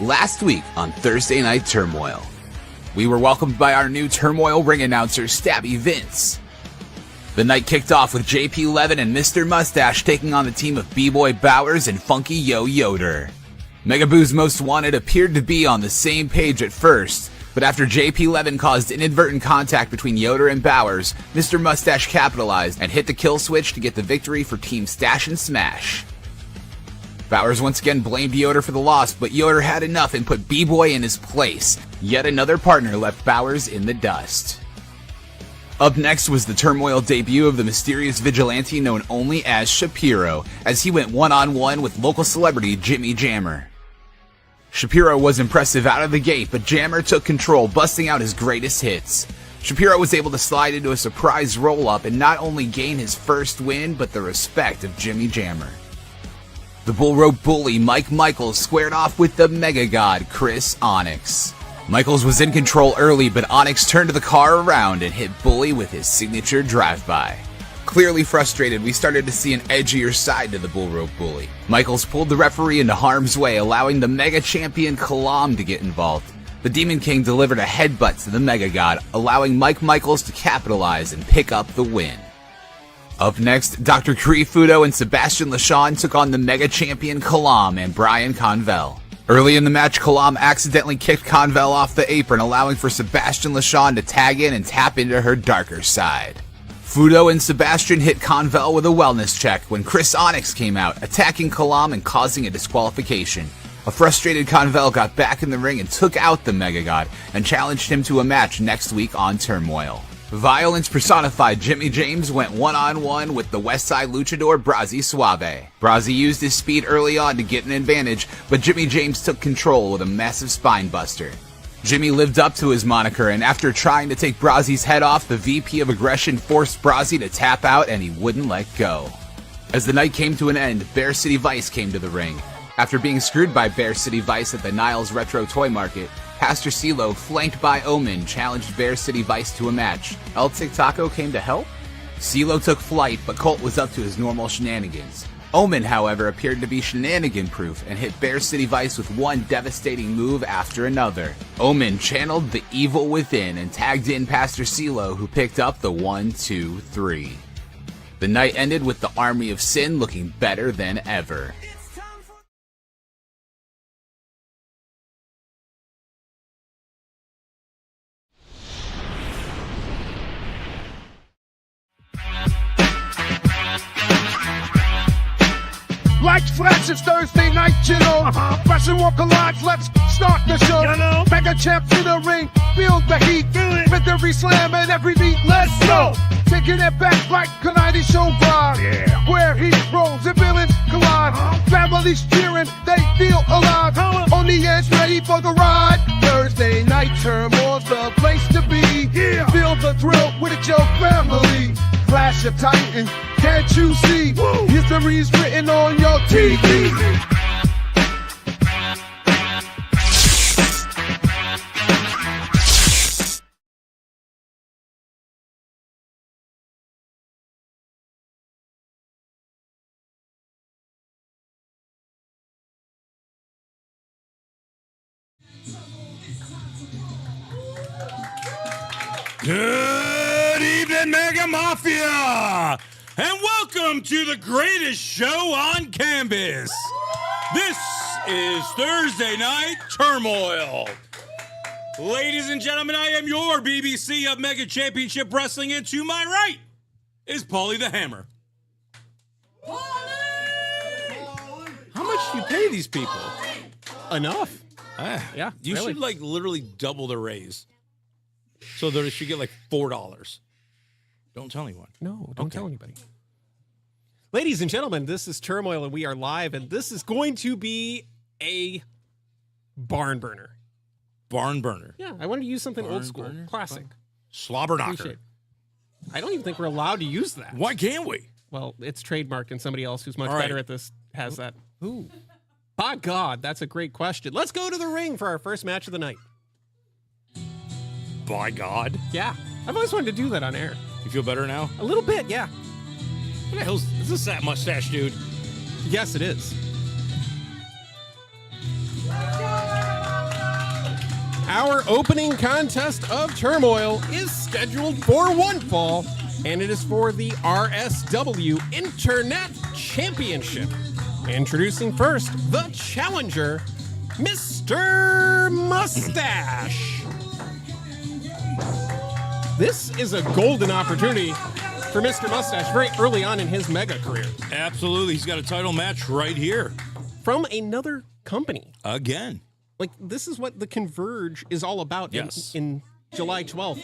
last week on Thursday Night Turmoil. We were welcomed by our new Turmoil ring announcer, Stabby Vince. The night kicked off with JP Levin and Mr. Mustache taking on the team of B-Boy Bowers and Funky Yo Yoder. Megaboo's Most Wanted appeared to be on the same page at first, but after JP Levin caused inadvertent contact between Yoder and Bowers, Mr. Mustache capitalized and hit the kill switch to get the victory for Team Stash and Smash. Bowers once again blamed Yoder for the loss, but Yoder had enough and put B-Boy in his place. Yet another partner left Bowers in the dust. Up next was the Turmoil debut of the mysterious vigilante known only as Shapiro, as he went one-on-one with local celebrity Jimmy Jammer. Shapiro was impressive out of the gate, but Jammer took control, busting out his greatest hits. Shapiro was able to slide into a surprise roll-up and not only gain his first win, but the respect of Jimmy Jammer. The Bull Rope bully Mike Michaels squared off with the Mega God Chris Onyx. Michaels was in control early, but Onyx turned the car around and hit Bully with his signature drive-by. Clearly frustrated, we started to see an edgier side to the Bull Rope bully. Michaels pulled the referee into harm's way, allowing the Mega Champion Kalam to get involved. The Demon King delivered a headbutt to the Mega God, allowing Mike Michaels to capitalize and pick up the win. Up next, Dr. Karifudo and Sebastian LaShawn took on the Mega Champion Kalam and Brian Convel. Early in the match, Kalam accidentally kicked Convel off the apron, allowing for Sebastian LaShawn to tag in and tap into her darker side. Fudo and Sebastian hit Convel with a wellness check when Chris Onyx came out, attacking Kalam and causing a disqualification. A frustrated Convel got back in the ring and took out the Mega God and challenged him to a match next week on Turmoil. Violence personified Jimmy James went one-on-one with the Westside Luchador Brazzy Suave. Brazzy used his speed early on to get an advantage, but Jimmy James took control with a massive spine buster. Jimmy lived up to his moniker, and after trying to take Brazzy's head off, the VP of Aggression forced Brazzy to tap out and he wouldn't let go. As the night came to an end, Bear City Vice came to the ring. After being screwed by Bear City Vice at the Niles Retro Toy Market, Pastor CeeLo, flanked by Omen, challenged Bear City Vice to a match. El Tic Taco came to help? CeeLo took flight, but Colt was up to his normal shenanigans. Omen, however, appeared to be shenanigan-proof and hit Bear City Vice with one devastating move after another. Omen channeled the evil within and tagged in Pastor CeeLo, who picked up the 1-2-3. The night ended with the Army of Sin looking better than ever. Lights flash, it's Thursday night, you know. Fresh and walk alive, let's start the show. Mega champ to the ring, feel the heat. Victory slam and every beat, let's go. Taking it back like Kalani Show Bar. Yeah. Where he rolls and villains collide. Families cheering, they feel alive. On the edge, ready for the ride. Thursday night turmoil's the place to be. Yeah. Feel the thrill with a Joe family. Clash of Titans, can't you see? Woo. History's written on your TV. Good evening, Mega Mafia, and welcome to the greatest show on Canvas. This is Thursday Night Turmoil. Ladies and gentlemen, I am your BBC of Mega Championship Wrestling, and to my right is Paulie the Hammer. How much do you pay these people? Enough. Yeah, you really. should like literally double the raise. So they should get like $4. Don't tell anyone. No, don't tell anybody. Ladies and gentlemen, this is Turmoil, and we are live, and this is going to be a barn burner. Barn burner. Yeah, I wanted to use something Barn old school, burner? classic. Slobber knocker. Appreciate it. I don't even think we're allowed to use that. Why can't we? Well, it's trademarked, and somebody else who's much All right. better at this has that. Who? By God, that's a great question. Let's go to the ring for our first match of the night. By God. Yeah, I've always wanted to do that on air. You feel better now? A little bit, yeah. What the hell is this that mustache dude? Yes, it is. Our opening contest of Turmoil is scheduled for one fall, and it is for the RSW Internet Championship. Introducing first, the challenger, Mr. Mustache. This is a golden opportunity for Mr. Mustache very early on in his mega career. Absolutely. He's got a title match right here. From another company. Again. Like, this is what the Converge is all about in July 12th.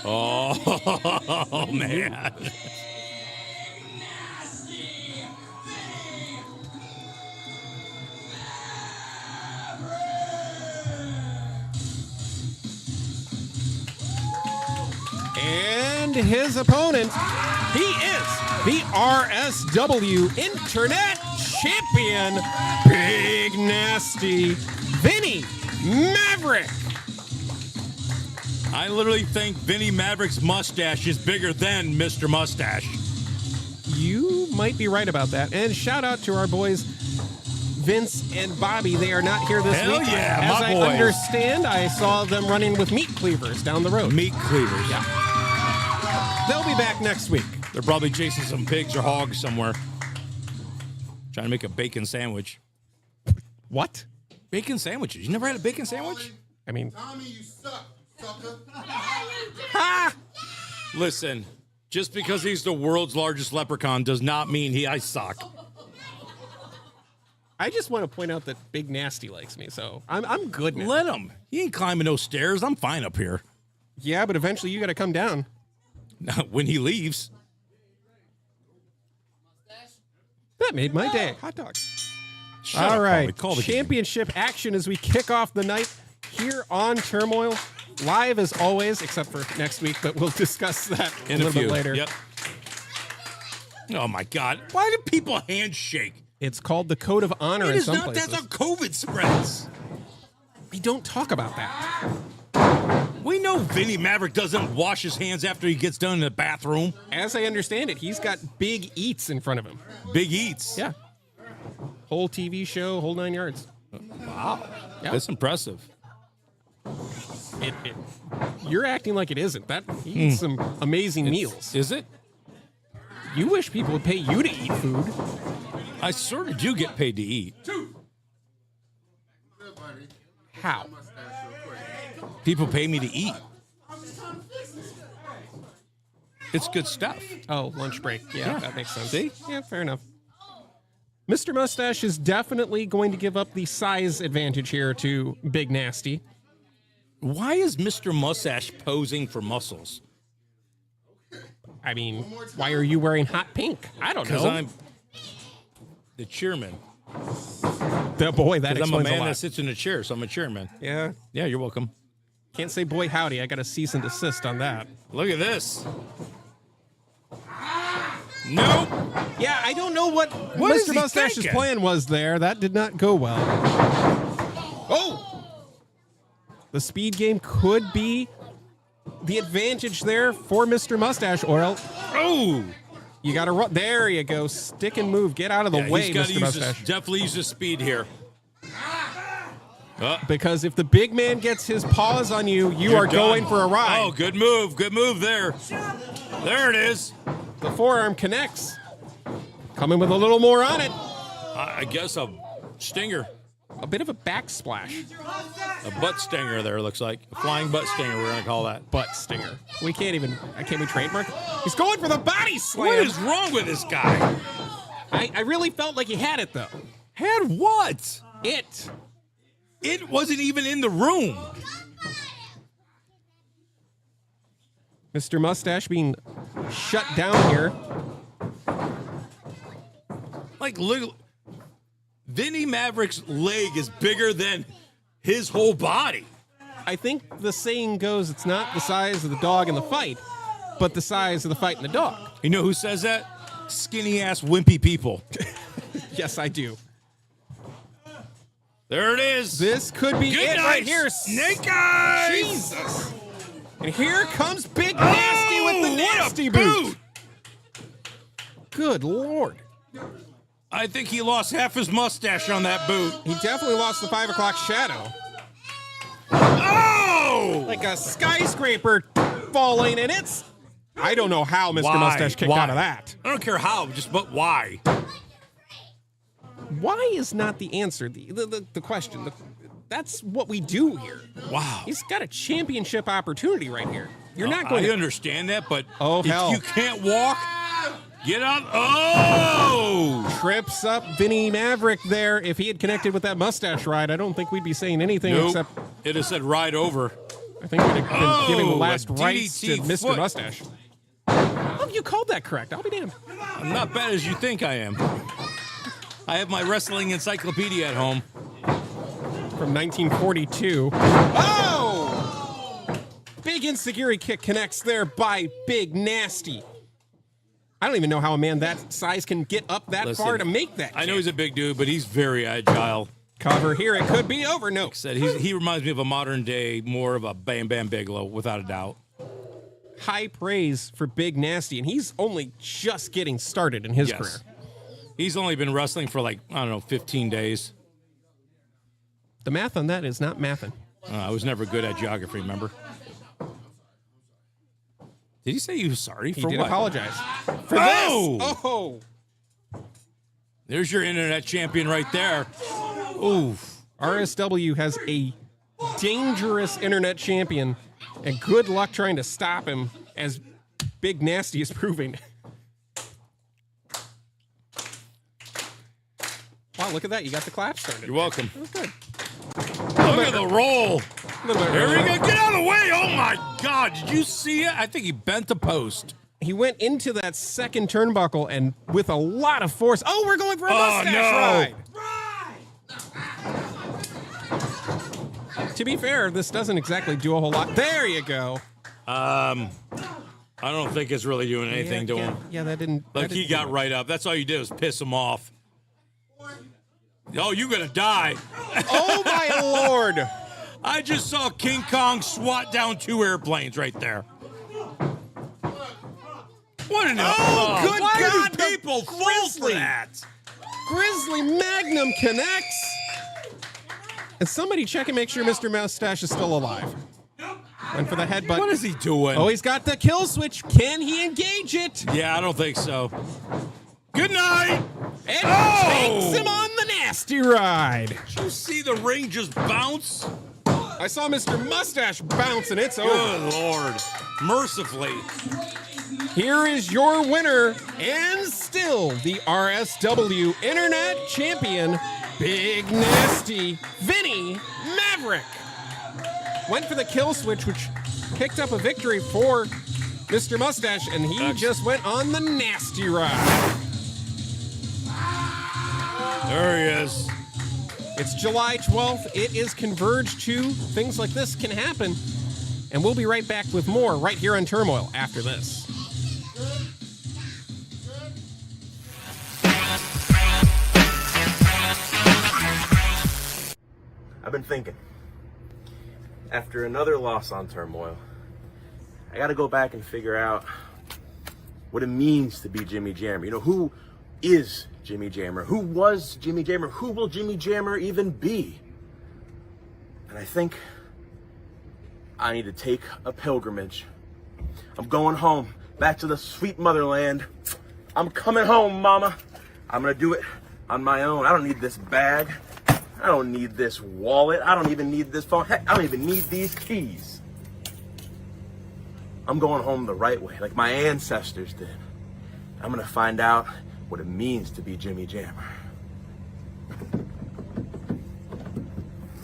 Oh, man. And his opponent, he is the RSW Internet Champion, Big Nasty Vinny Maverick. I literally think Vinny Maverick's mustache is bigger than Mr. Mustache. You might be right about that. And shout out to our boys, Vince and Bobby. They are not here this Hell week. yeah, As my I boys. understand, I saw them running with meat cleavers down the road. Meat cleavers. Yeah. They'll be back next week. They're probably chasing some pigs or hogs somewhere. Trying to make a bacon sandwich. What? Bacon sandwiches. You never had a bacon sandwich? I mean, Tommy, you suck, sucker. Ha! Listen, just because he's the world's largest leprechaun does not mean I suck. I just want to point out that Big Nasty likes me, so I'm good now. Let him. He ain't climbing no stairs. I'm fine up here. Yeah, but eventually you got to come down. When he leaves. That made my day. Hot dog. Shut All up, right. Bobby. Call the game. Championship action as we kick off the night here on Turmoil. Live as always, except for next week, but we'll discuss that a little bit later. Yep. Oh, my God. Why do people handshake? It's called the Code of Honor It in is some not. places. That's how COVID spreads. We don't talk about that. We know Vinny Maverick doesn't wash his hands after he gets done in the bathroom. As I understand it, he's got big eats in front of him. Big eats. Yeah. Whole TV show, whole 9 yards. Wow. Yeah. That's impressive. You're acting like it isn't. That he eats some amazing meals. Is it? You wish people would pay you to eat food. I sort of do get paid to eat. How? People pay me to eat. It's good stuff. Oh, lunch break. Yeah, Yeah. that makes sense. See? Yeah, fair enough. Mr. Mustache is definitely going to give up the size advantage here to Big Nasty. Why is Mr. Mustache posing for muscles? I mean, why are you wearing hot pink? I don't Because know. I'm the chairman. The boy, that Because I'm a explains man lot. that sits in a chair, so I'm a chairman. Yeah. Yeah, you're welcome. Can't say boy howdy. I got a cease and desist on that. Look at this. Nope. Yeah, I don't know what is Mr. he Mustache's thinking? plan was there. That did not go well. Oh! The speed game could be the advantage there for Mr. Mustache Oil. Oh. You got to run. There you go. Stick and move. Get out of the way, he's gotta Mr. use Mustache. his, definitely use his speed here. Because if the big man gets his paws on you, you You're are going done. for a ride. Oh, good move. Good move there. There it is. The forearm connects. Coming with a little more on it. I guess a stinger. A bit of a backsplash. A butt stinger there, looks like. A flying butt stinger, we're going to call that. Butt stinger. We can't even, can't we trademark it? He's going for the body slam. What is wrong with this guy? I really felt like he had it, though. Had what? It. It wasn't even in the room. Mr. Mustache being shut down here. Like, look, Vinny Maverick's leg is bigger than his whole body. I think the saying goes, it's not the size of the dog in the fight, but the size of the fight in the dog. You know who says that? Skinny-ass, wimpy people. Yes, I do. There it is. This could be Good it night, right here. Snake Eyes. Jesus. And here comes Big Nasty with the what a nasty boot. Good Lord. I think he lost half his mustache on that boot. He definitely lost the 5 o'clock shadow. Oh! Like a skyscraper falling, and it's... I don't know how Mr. Why? Mustache kicked Why? out of that. I don't care how, but why? Why is not the answer, the question. That's what we do here. Wow. He's got a championship opportunity right here. You're not going I to... understand that, but Oh, if hell. you can't walk, get out. Oh! Trips up Vinny Maverick there. If he had connected with that mustache ride, I don't think we'd be saying anything Nope. except... It has said ride over. I think we'd have been giving the Oh, last a rights to DDT Mr. foot. Mustache. Oh, you called that correct. I'll be damned. I'm not bad as you think I am. I have my wrestling encyclopedia at home. From 1942. Oh! Big insecurity kick connects there by Big Nasty. I don't even know how a man that size can get up that Listen, far to make that I know kick. he's a big dude, but he's very agile. Cover here. It could be over. No. Said he reminds me of a modern day, more of a Bam Bam Bigelow, without a doubt. High praise for Big Nasty, and he's only just getting started in his Yes. career. He's only been wrestling for like, I don't know, 15 days. The math on that is not mathin'. I was never good at geography, remember? Did he say he was sorry He for did what? apologize for Oh! this. Oh, There's your internet champion right there. Oof. RSW has a dangerous internet champion, and good luck trying to stop him, as Big Nasty is proving. Wow, look at that. You got the clap started. You're welcome. That was good. Look at the roll. A little bit Here we earlier. go. Get out of the way. Oh, my God. Did you see it? I think he bent the post. He went into that second turnbuckle and with a lot of force. Oh, we're going for a mustache no. ride. To be fair, this doesn't exactly do a whole lot. There you go. I don't think it's really doing anything to him. Yeah, that didn't. Like, that he didn't got do it. right up. That's all you did was piss him off. Oh, you're going to die. Oh my lord! I just saw King Kong swat down 2 airplanes right there. What an good why God, do the people fall for Grizzly. that? Grizzly Magnum connects. And somebody check and make sure Mr. Mustache is still alive. Went for the headbutt. What is he doing? Oh, he's got the kill switch. Can he engage it? Yeah, I don't think so. Good night. And takes him on the nasty ride. Did you see the ring just bounce? I saw Mr. Mustache bounce, and it's over. Good Lord. Mercifully. Here is your winner, and still the RSW Internet Champion, Big Nasty Vinny Maverick. Went for the kill switch, which picked up a victory for Mr. Mustache, and he just went on the nasty ride. There he is. It's July 12th. It is Converge 2. Things like this can happen. And we'll be right back with more right here on Turmoil after this. I've been thinking. After another loss on Turmoil, I gotta go back and figure out what it means to be Jimmy Jammer. You know, who is Jimmy Jammer? Who was Jimmy Jammer? Who will Jimmy Jammer even be? And I think I need to take a pilgrimage. I'm going home, back to the sweet motherland. I'm coming home, mama. I'm gonna do it on my own. I don't need this bag. I don't need this wallet. I don't even need this phone. Heck, I don't even need these keys. I'm going home the right way, like my ancestors did. I'm gonna find out what it means to be Jimmy Jammer.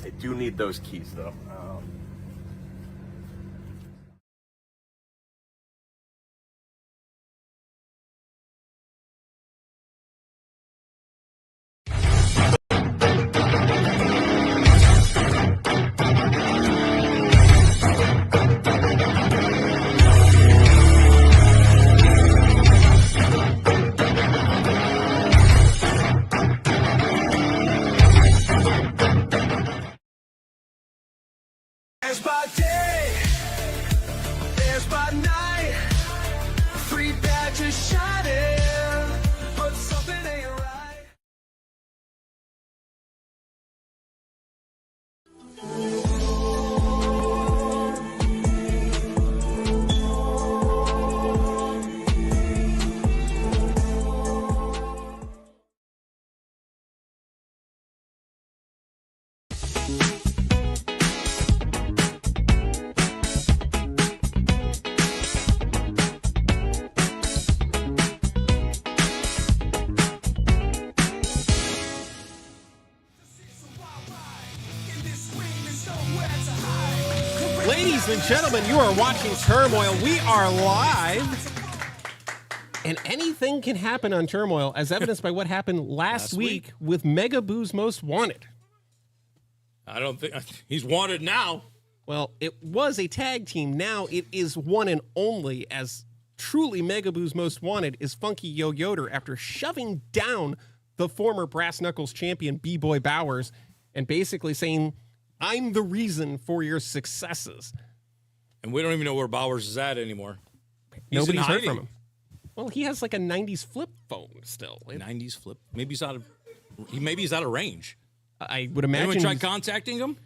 I do need those keys, though. There's my day, there's my night. 3 badges shining, but something ain't right. Ladies and gentlemen, you are watching Turmoil. We are live. And anything can happen on Turmoil, as evidenced by what happened last week with Mega Boo's Most Wanted. I don't think he's wanted now. Well, it was a tag team. Now it is one and only, as truly Mega Boo's Most Wanted is Funky Yo Yoder after shoving down the former Brass Knuckles champion B-Boy Bowers and basically saying, I'm the reason for your successes. And we don't even know where Bowers is at anymore. Nobody's heard from him. Well, he has like a 90s flip phone still. 90s flip? Maybe he's out of range. I would imagine. Anyone tried contacting him?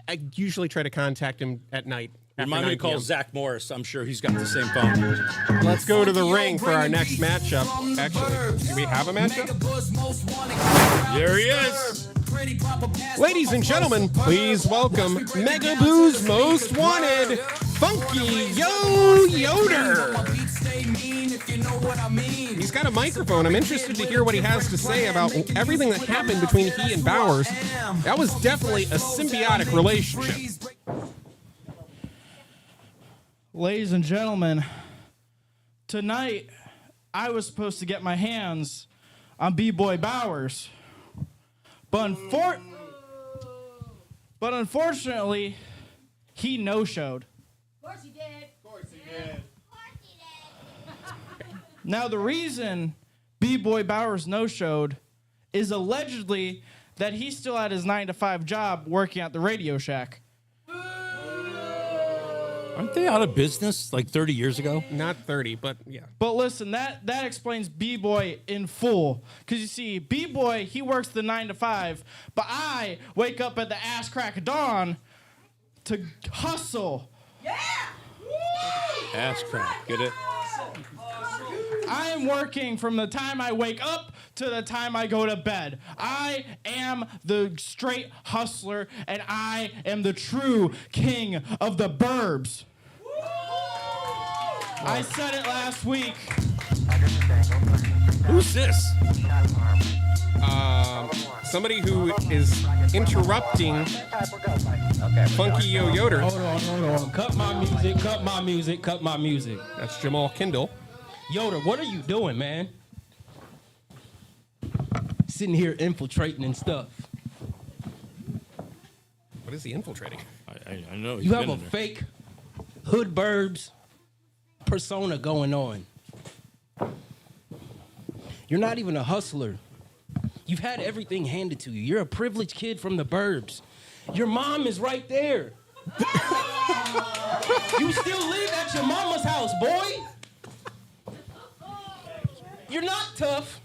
I usually try to contact him at night. Remind me to call Zach Morris. I'm sure he's got the same phone. Let's go to the ring for our next matchup. Actually, do we have a matchup? There he is. Ladies and gentlemen, please welcome Mega Boo's Most Wanted, Funky Yo Yoder. He's got a microphone. I'm interested to hear what he has to say about everything that happened between he and Bowers. That was definitely a symbiotic relationship. Ladies and gentlemen, tonight I was supposed to get my hands on B-Boy Bowers, but unfortunately, he no-showed. Of course he did. Of course he did. Now, the reason B-Boy Bowers no-showed is allegedly that he still had his 9-to-5 job working at the Radio Shack. Aren't they out of business like 30 years ago? Not 30, but yeah. But listen, that explains B-Boy in full. Because you see, B-Boy, he works the 9-to-5, but I wake up at the ass crack of dawn to hustle. Yeah! Ass crack, get it? I am working from the time I wake up to the time I go to bed. I am the straight hustler, and I am the true king of the burbs. I said it last week. Who's this? Somebody who is interrupting Funky Yo Yoder. Hold on. Cut my music. That's Jamal Kindle. Yoder, what are you doing, man? Sitting here infiltrating and stuff. What is he infiltrating? I know. You have a fake hood burbs persona going on. You're not even a hustler. You've had everything handed to you. You're a privileged kid from the burbs. Your mom is right there. You still live at your mama's house, boy. You're not tough.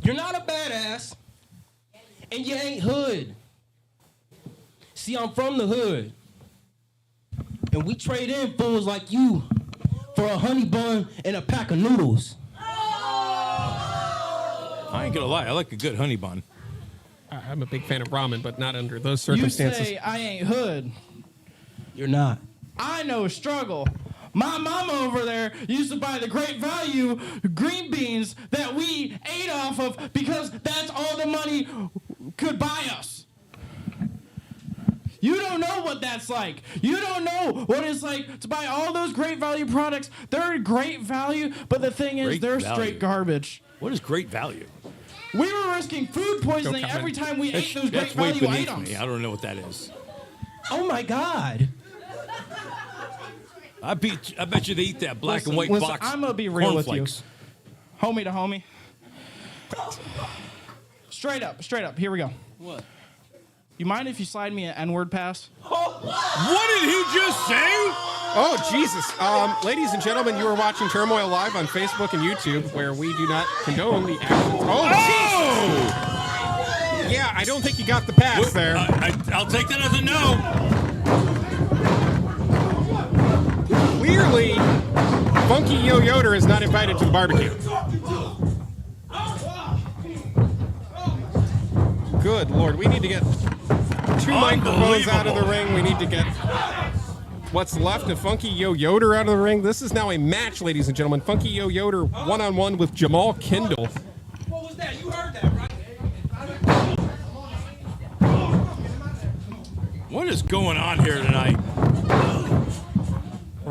You're not a badass. And you ain't hood. See, I'm from the hood. And we trade in fools like you for a honey bun and a pack of noodles. I ain't gonna lie, I like a good honey bun. I'm a big fan of ramen, but not under those You circumstances. say I ain't hood. You're not. I know struggle. My mama over there used to buy the great value green beans that we ate off of because that's all the money could buy us. You don't know what that's like. You don't know what it's like to buy all those great value products. They're great value, but the thing is, they're straight garbage. What is great value? We were risking food poisoning every time we ate those great That's way value beneath items. me. I don't know what that is. Oh my God. I bet you they eat that black and white Listen, box. I'm gonna be real with you. cornflakes. Homie to homie. Straight up. Here we go. What? You mind if you slide me an N-word pass? What did he just say? Oh, Jesus. Ladies and gentlemen, you are watching Turmoil Live on Facebook and YouTube, where we do not condone the actions. Oh, Jesus! Yeah, I don't think you got the pass there. I'll take that as a no. Clearly, Funky Yo Yoder is not invited to the barbecue. Good Lord, we need to get 2 microphones out of the ring. We need to get what's left of Funky Yo Yoder out of the ring. This is now a match, ladies and gentlemen. Funky Yo Yoder one-on-one with Jamal Kindle. What was that? You heard that, right? What is going on here tonight?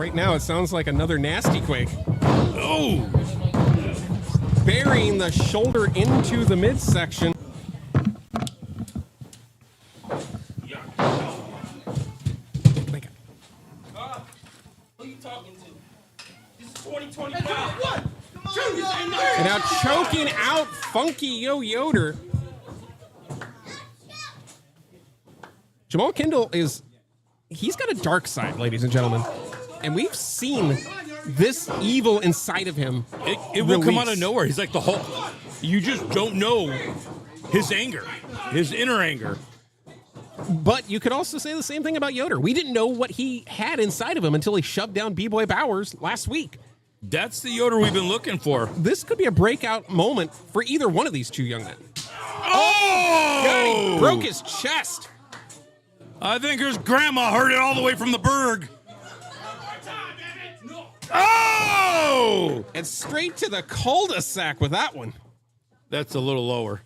Right now, it sounds like another nasty quake. Oh! Burying the shoulder into the midsection. Who you talking to? This is 2025. And now choking out Funky Yoder. Jamal Kendall he's got a dark side, ladies and gentlemen. And we've seen this evil inside of him. It will come out of nowhere. He's like the Hulk. You just don't know his anger, his inner anger. But you could also say the same thing about Yoder. We didn't know what he had inside of him until he shoved down B-Boy Bowers last week. That's the Yoder we've been looking for. This could be a breakout moment for either one of these two young men. Oh! God, he broke his chest. I think his grandma heard it all the way from the Berg. Oh! And straight to the cul-de-sac with that one. That's a little lower.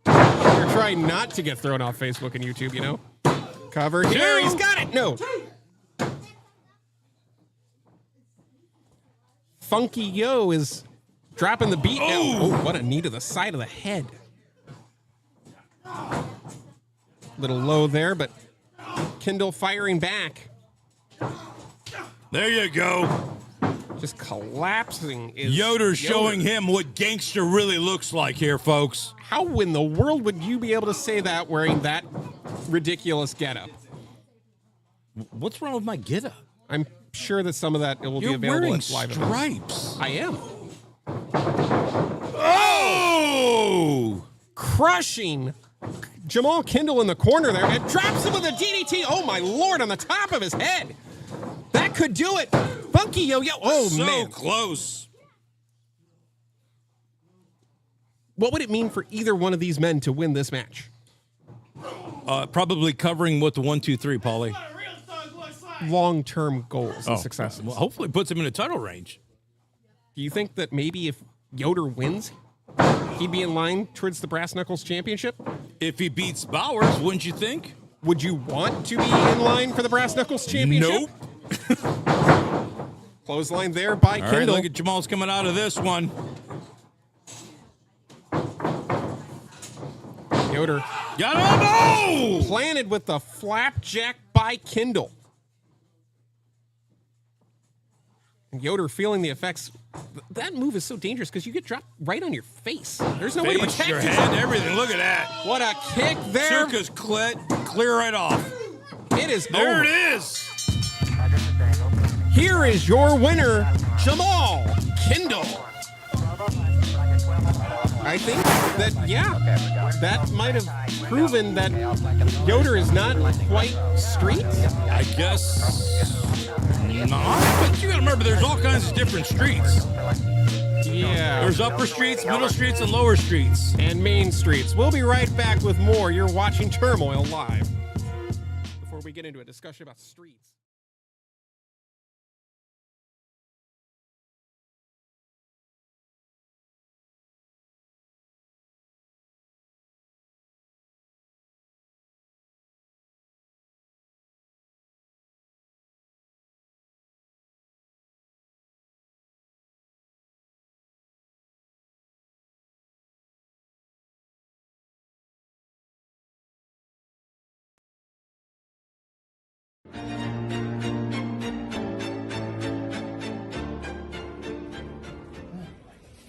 You're trying not to get thrown off Facebook and YouTube, you know? Cover here. He's got it. No. Funky Yo is dropping the beat now. Oh, what a knee to the side of the head. Little low there, but Kendall firing back. There you go. Just collapsing. Is Yoder's showing him what gangster really looks like here, folks. How in the world would you be able to say that wearing that ridiculous getup? What's wrong with my getup? I'm sure that some of that will be available wearing at live events. stripes. I am. Oh! Crushing Jamal Kendall in the corner there and drops him with a DDT. Oh my Lord, on the top of his head. That could do it. Funky Yo-Yo. Oh, so man. close. What would it mean for either one of these men to win this match? Probably covering what the 1, 2, 3, Paulie. Long-term goals and successes. Well, hopefully it puts him in a title range. Do you think that maybe if Yoder wins, he'd be in line towards the Brass Knuckles Championship? If he beats Bowers, wouldn't you think? Would you want to be in line for the Brass Knuckles Championship? Nope. Clothesline there by All right, Kendall. look at Jamal's coming out of this one. Yoder Got him! Oh! planted with the flapjack by Kendall. And Yoder feeling the effects. That move is so dangerous because you get dropped right on your face. There's no way to Face, protect your yourself. head, everything. Look at that. What a kick there. Circus clear right off. It is There over. it is. Here is your winner, Jamal Kendall. I think that, that might have proven that Yoder is not quite street. I guess not. But you gotta remember, there's all kinds of different streets. Yeah. There's upper streets, middle streets, and lower streets. And main streets. We'll be right back with more. You're watching Turmoil live. Before we get into a discussion about streets.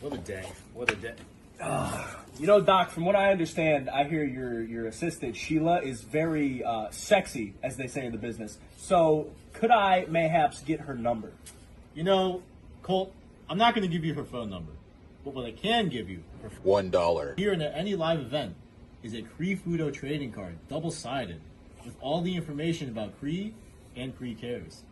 What a day. What a day. You know, Doc, from what I understand, I hear your assistant, Sheila, is very sexy, as they say in the business. So could I mayhaps get her number? You know, Colt, I'm not going to give you her phone number. But what I can give you, $1. here and at any live event, is a Cree Fudo trading card, double-sided, with all the information about Cree and Cree Cares.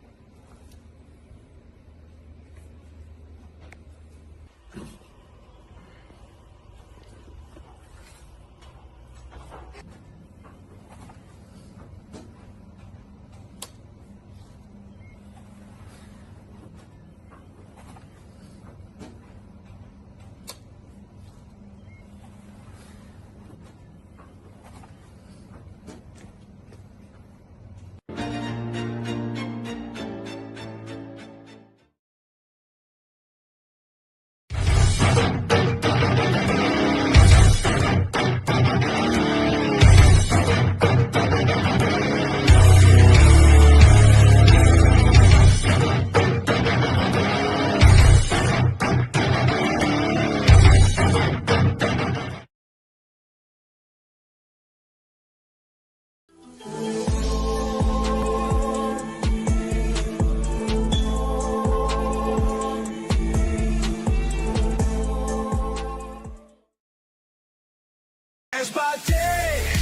There's by day,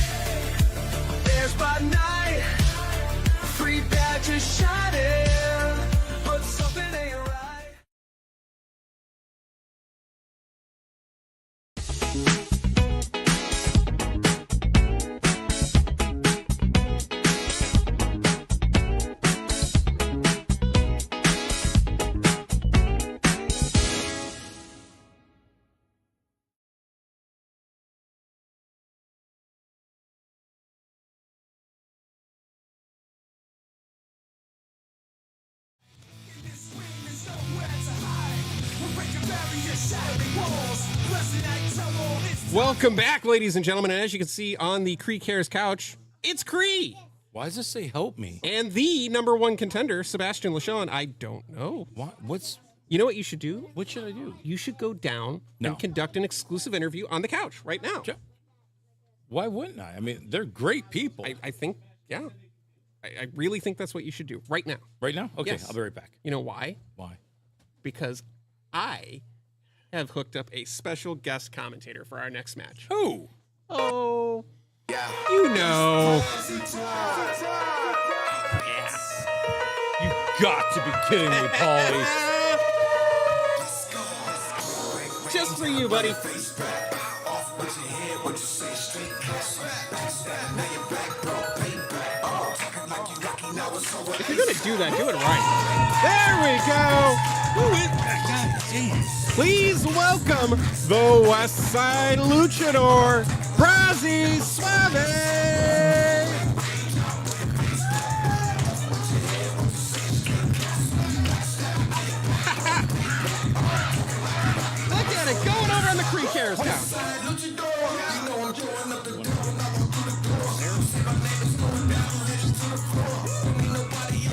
there's by night. Three badges shining, but something ain't right. Welcome back, ladies and gentlemen. And as you can see on the Cree Cares couch, it's Cree. Why does this say help me? And the number one contender, Sebastian LeSean. I don't know. What's... You know what you should do? What should I do? You should go down No. and conduct an exclusive interview on the couch right now. Why wouldn't I? I mean, they're great people. I think, yeah. I really think that's what you should do right now. Right now? Okay, Yes. I'll be right back. You know why? Why? Because I have hooked up a special guest commentator for our next match. Who? Oh, you know. You got to be kidding me, Paulie. Just for you, buddy. If you're gonna do that, do it right. There we go. Who is that guy? Damn. Please welcome the West Side Luchador, Brazzy Suave. Look at it going over on the Cree Cares couch.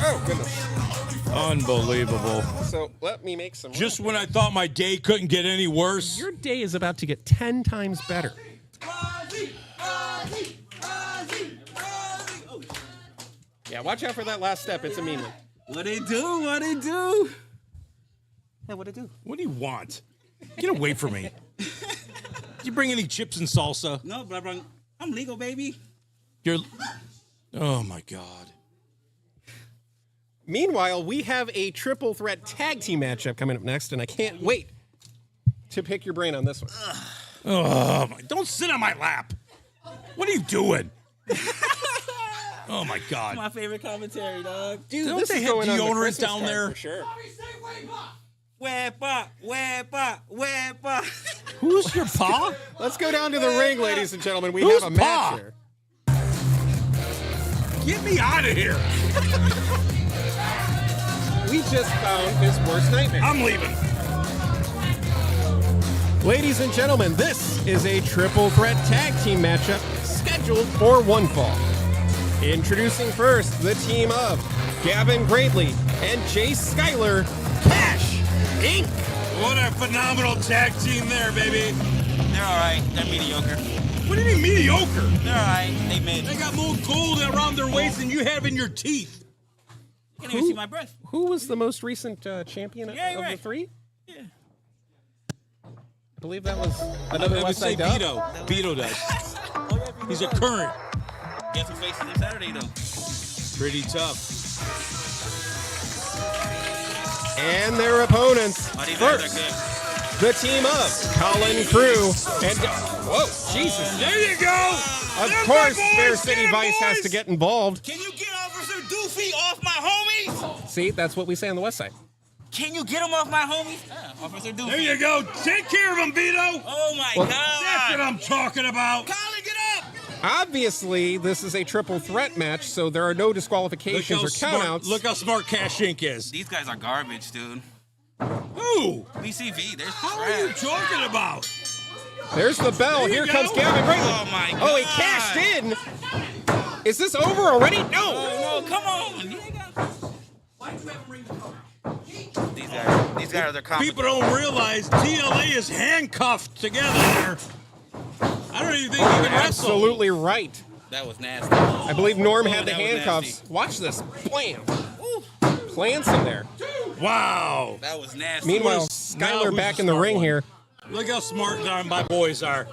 Oh, goodness. Unbelievable. So let me make some. Just when I thought my day couldn't get any worse. Your day is about to get 10 times better. Yeah, watch out for that last step. It's a mean one. What it do? What it do? Hey, what it do? What do you want? Get away from me. Did you bring any chips and salsa? No, but I'm legal, baby. You're... Oh, my God. Meanwhile, we have a triple threat tag team matchup coming up next, and I can't wait to pick your brain on this one. Oh, don't sit on my lap. What are you doing? Oh, my God. My favorite commentary, dog. Dude, Don't this they is have going on the deodorant Christmas down card there? for sure. Wepa, wepa, wepa. Who's your pa? Let's go down to the ring, ladies and gentlemen. We Who's have a Pa? match here. Get me out of here. We just found his worst nightmare. I'm leaving. Ladies and gentlemen, this is a triple threat tag team matchup scheduled for one fall. Introducing first the team of Gavin Greatley and Jace Schuyler, Cash Inc. What a phenomenal tag team there, baby. They're all right. They're mediocre. What do you mean mediocre? They're all right. They mid. They got more gold around their waist than you have in your teeth. You can't even see my breath. Who was the most recent champion Yeah, of the right. three? Yeah. I believe that was I another would West say Side Dub. Vito. Vito does. He's a current. Guess who faces them Saturday, though? Pretty tough. And their opponents. Oh, these guys First, are good. the team of Colin Crew and... Whoa, Jesus. There you go. Of They're course, my boys. Bear Get City 'em, Vice has boys. to get involved. Can you get Officer Doofy off my homies? See, that's what we say on the West Side. Can you get him off my homies? Yeah, Officer Doofy. There you go. Take care of him, Vito. Oh, my Well, God. That's what I'm talking about. Colin, get up. Obviously, this is a triple threat match, so there are no disqualifications or countouts. Look how smart Cash Inc. is. These guys are garbage, dude. Who? BCV, there's How are you trash. talking about? There's the bell. There you Here go. comes Gavin Greatley. Oh, my God. Oh, he cashed in. Is this over already? No. Oh, no, come on. These guys are competent. People don't realize TLA is handcuffed together there. I don't even think you can wrestle. Absolutely right. That was nasty. I believe Norm had the that was handcuffs. nasty. Watch this. Blam. Plants him there. Wow. That was nasty. Meanwhile, Now Schuyler who's back the in the smart ring one? here. Look how smart my boys are.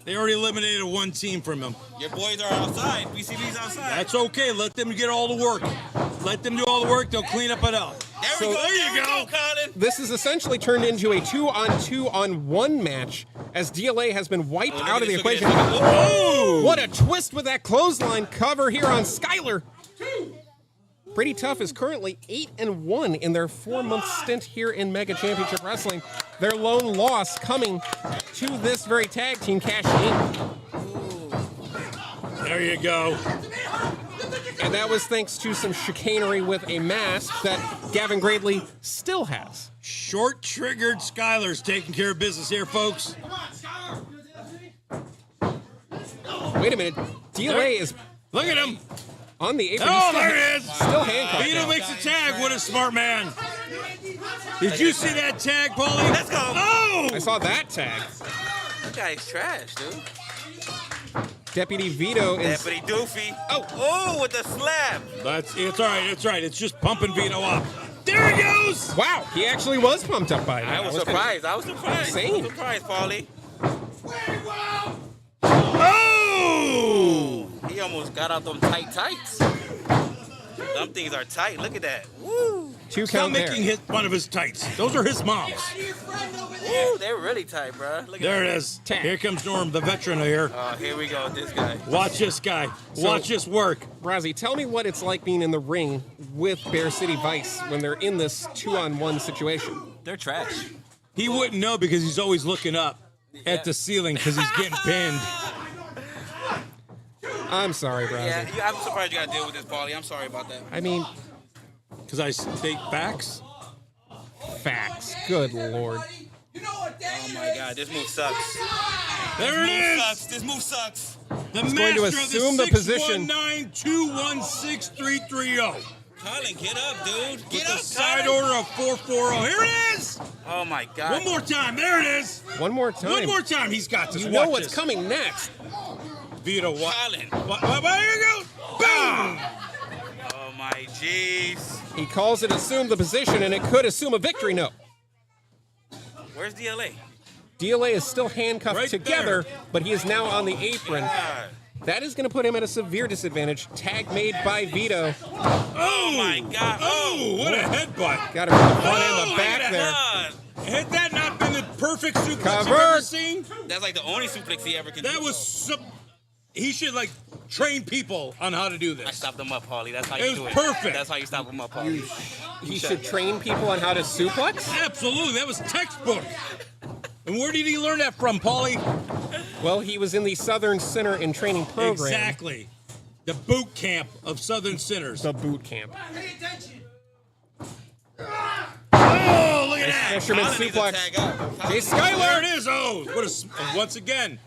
They already eliminated one team from him. Your boys are outside. BCB's outside. That's okay. Let them get all the work. Let them do all the work. They'll clean up it up. There you go, Colin. This has essentially turned into a 2-on-2-on-1 match as DLA has been wiped out of the equation. Oh! What a twist with that clothesline cover here on Skyler. Pretty Tough is currently 8-1 in their 4-month stint here in Mega Championship Wrestling. Their lone loss coming to this very tag team, Cash In. There you go. And that was thanks to some chicanery with a mask that Gavin Gradley still has. Short-triggered Skyler's taking care of business here, folks. Wait a minute. DLA is... Look at him. On the apron. Oh, there it is. Still handcuffed. Vito makes a tag. What a smart man. Did you see that tag, Paulie? Let's go. Oh! I saw that tag. That guy's trash, dude. Deputy Vito is... Deputy Doofy. Oh, with the slap. It's all right. It's right. It's just pumping Vito up. There he goes. Wow, he actually was pumped up by that. I was surprised. I was surprised, Paulie. Oh! He almost got out them tights. Them things are tight. Look at that. Woo. Stop making fun of his tights. Those are his mom's. Woo, they're really tight, bro. Look at There that. it is. Here comes Norm, the veteran here. Oh, here we go. This guy. Watch this guy. Watch this work. Razzie, tell me what it's like being in the ring with Bear City Vice when they're in this 2-on-1 situation. They're trash. He wouldn't know because he's always looking up at the ceiling because he's getting pinned. I'm sorry, Razzie. Yeah, I'm surprised you got to deal with this, Paulie. I'm sorry about that. I mean... Because I state facts? Facts. Good Lord. Oh, my God. This move sucks. There it is. This move sucks. The He's master going to of assume the the position. 619-216-330. Colin, get up, dude. With Get the up, side Colin. order of 440. Here it is. Oh, my God. One more time. There it is. One more time. One more time. He's got this. You know Watch what's this. coming next. Vito, what? Colin. There you go. Boom. Oh, my jeez. He calls it assume the position, and it could assume a victory note. Where's DLA? DLA is still handcuffed Right together, there. but he is now on the apron. God. That is going to put him at a severe disadvantage. Tag made by Vito. Oh, my God. Oh, what a headbutt. Got him from the front and Oh, the back there. God. Had that not been the perfect suplex I've Covered. ever seen? That's like the only suplex he ever can do. That was he should like train people on how to do I this. stopped him up, Paulie. That's how It you was do it. perfect. That's how you stop him up, Paulie. He should train people on how to suplex? Absolutely, that was textbook. And where did he learn that from, Paulie? Well, he was in the Southern Center and Training Program. Exactly. The boot camp of Southern Sinners. The boot camp. Oh, look at that. Fisherman Colin needs to suplex. tag up. Jay There Skyler. it is. Oh, what a, once again,